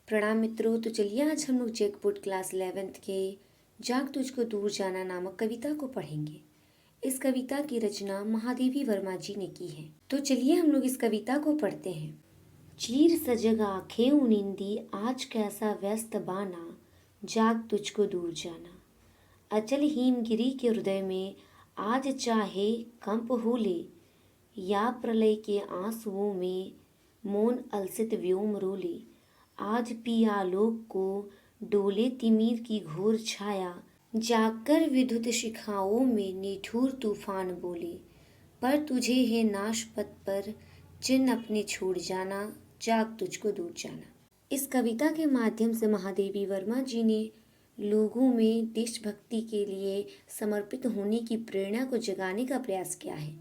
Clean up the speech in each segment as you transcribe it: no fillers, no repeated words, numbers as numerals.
प्रणाम मित्रों। तो चलिए आज हम लोग जैकपुट क्लास 11th के जाग तुझको दूर जाना नामक कविता को पढ़ेंगे। इस कविता की रचना महादेवी वर्मा जी ने की है। तो चलिए हम लोग इस कविता को पढ़ते हैं। चीर सजग आंखें उनिंदी आज कैसा व्यस्त बाना, जाग तुझको दूर जाना। अचल हिमगिरी के हृदय में आज चाहे कंप हो ले, या प्रलय के आंसुओं में मौन अलसित व्योम रोले। आज पिया लोक को डोले तिमिर की घोर छाया, जागकर विद्युत शिखाओं में निठुर तूफान बोले। पर तुझे है नाश पथ पर चिन्ह अपने छोड़ जाना, जाग तुझको दूर जाना। इस कविता के माध्यम से महादेवी वर्मा जी ने लोगों में देशभक्ति के लिए समर्पित होने की प्रेरणा को जगाने का प्रयास किया है।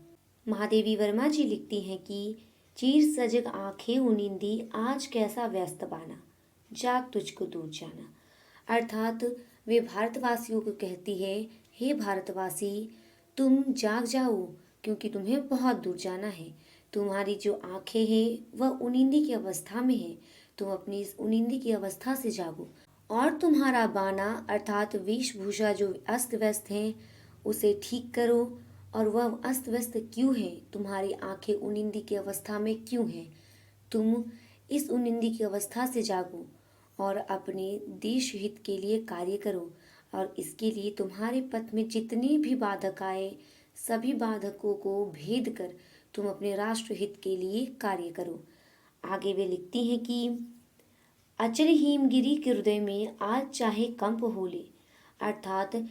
महादेवी वर्मा जी लिखती हैं कि चीर सजग आंखें उनिंदी आज कैसा व्यस्त बाना, जाग तुझको दूर जाना। अर्थात वे भारतवासियों को कहती है, हे भारतवासी, तुम जाग जाओ क्योंकि तुम्हें बहुत दूर जाना है। तुम्हारी जो आंखें हैं वह उनिंदी की अवस्था में है। तुम अपनी इस उनिंदी की अवस्था से जागो और तुम्हारा बाना अर्थात वेशभूषा जो अस्त व्यस्त हैं उसे ठीक करो। और वह अस्त व्यस्त क्यों है? तुम्हारी आंखें उनिंदी की अवस्था में क्यों हैं? तुम इस उनिंदी की अवस्था से जागो और अपने देश हित के लिए कार्य करो। और इसके लिए तुम्हारे पथ में जितनी भी बाधक आए, सभी बाधकों को भेद कर तुम अपने राष्ट्र हित के लिए कार्य करो। आगे वे लिखती हैं कि अचल हिमगिरी के हृदय में आज चाहे कंप हो ले। अर्थात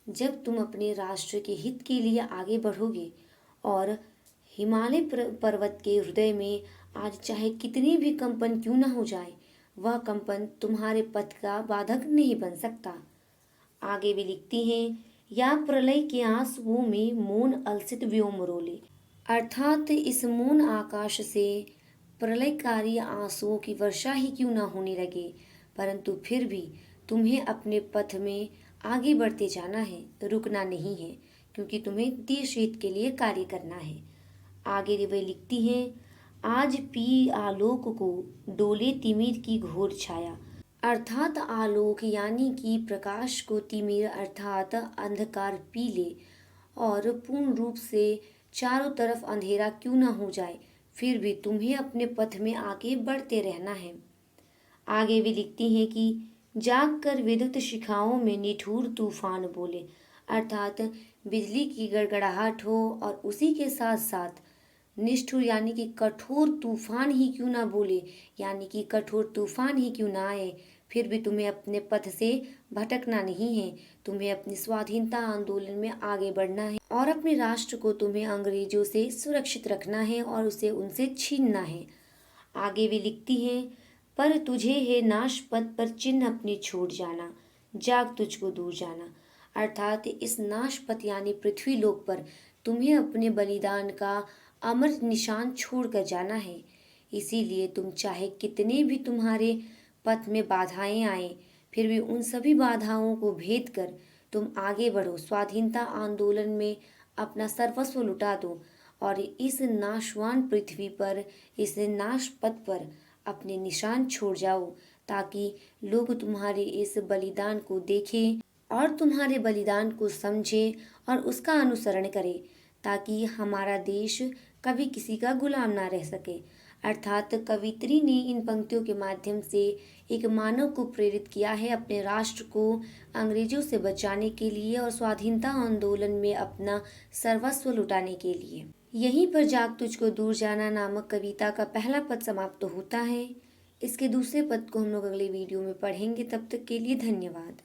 जब तुम अपने राष्ट्र के हित के लिए आगे बढ़ोगे और हिमालय पर्वत के हृदय में आज चाहे कितनी भी कंपन क्यों न हो जाए, वह कंपन तुम्हारे पथ का बाधक नहीं बन सकता। आगे भी लिखती हैं, या प्रलय के आंसुओं में मौन अलसित व्योम रोले। अर्थात इस मौन आकाश से प्रलयकारी आंसुओं की वर्षा ही क्यों ना होने लगे, परंतु फिर भी तुम्हें अपने पथ में आगे बढ़ते जाना है, रुकना नहीं है, क्योंकि तुम्हें देश हित के लिए कार्य करना है। आगे वे लिखती हैं, आज पी आलोक को डोले तिमिर की घोर छाया। अर्थात आलोक यानी कि प्रकाश को तिमिर अर्थात अंधकार पी ले और पूर्ण रूप से चारों तरफ अंधेरा क्यों ना हो जाए, फिर भी तुम्हें अपने पथ में आगे बढ़ते रहना है। आगे भी लिखती हैं कि जाग कर विद्युत शिखाओं में निठुर तूफान बोले। अर्थात बिजली की गड़गड़ाहट हो और उसी के साथ साथ निष्ठुर यानी कि कठोर तूफान ही क्यों ना बोले, यानी कि कठोर तूफान ही क्यों ना आए, फिर भी तुम्हें अपने पथ से भटकना नहीं है। तुम्हें अपनी स्वाधीनता आंदोलन में आगे बढ़ना है और अपने राष्ट्र को तुम्हें अंग्रेजों से सुरक्षित रखना है और उसे उनसे छीनना है। आगे भी लिखती हैं, पर तुझे है नाश पथ पर चिन्ह अपनी छोड़ जाना, जाग तुझको दूर जाना। अर्थात इस नाश पथ यानी पृथ्वी लोक पर तुम्हें अपने बलिदान का अमर निशान छोड़कर जाना है। इसीलिए तुम चाहे कितने भी तुम्हारे पथ में बाधाएं आए, फिर भी उन सभी बाधाओं को भेद कर तुम आगे बढ़ो, स्वाधीनता आंदोलन में अपना सर्वस्व लुटा दो और इस नाशवान पृथ्वी पर, इस नाश पथ पर अपने निशान छोड़ जाओ, ताकि लोग तुम्हारे इस बलिदान को देखें और तुम्हारे बलिदान को समझें और उसका अनुसरण करें, ताकि हमारा देश कभी किसी का गुलाम ना रह सके। अर्थात कवित्री ने इन पंक्तियों के माध्यम से एक मानव को प्रेरित किया है अपने राष्ट्र को अंग्रेजों से बचाने के लिए और स्वाधीनता आंदोलन में अपना सर्वस्व लुटाने के लिए। यहीं पर जाग तुझको दूर जाना नामक कविता का पहला पद समाप्त होता है। इसके दूसरे पद को हम लोग अगले वीडियो में पढ़ेंगे। तब तक के लिए धन्यवाद।